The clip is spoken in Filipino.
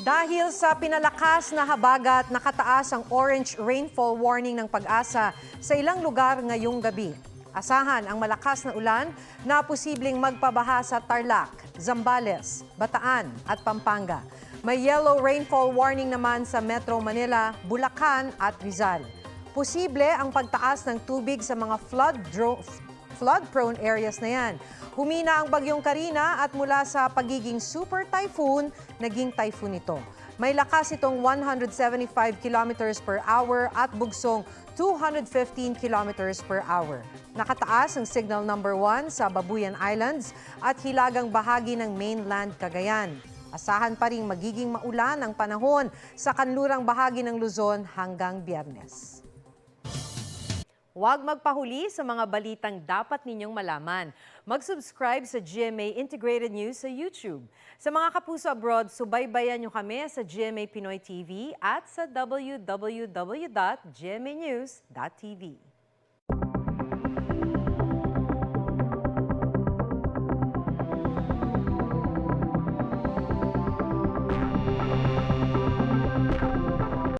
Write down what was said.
Dahil sa pinalakas na habagat, nakataas ang orange rainfall warning ng Pag-asa sa ilang lugar ngayong gabi. Asahan ang malakas na ulan na posibleng magpabaha sa Tarlac, Zambales, Bataan at Pampanga. May yellow rainfall warning naman sa Metro Manila, Bulacan at Rizal. Posible ang pagtaas ng tubig sa mga flood-prone areas na yan. Humina ang bagyong Karina at mula sa pagiging super typhoon, naging typhoon ito. May lakas itong 175 kilometers per hour at bugsong 215 kilometers per hour. Nakataas ang signal number 1 sa Babuyan Islands at hilagang bahagi ng mainland Cagayan. Asahan pa ring magiging maulan ang panahon sa kanlurang bahagi ng Luzon hanggang Biyernes. Huwag magpahuli sa mga balitang dapat ninyong malaman. Mag-subscribe sa GMA Integrated News sa YouTube. Sa mga kapuso abroad, subaybayan nyo kami sa GMA Pinoy TV at sa www.gmanews.tv.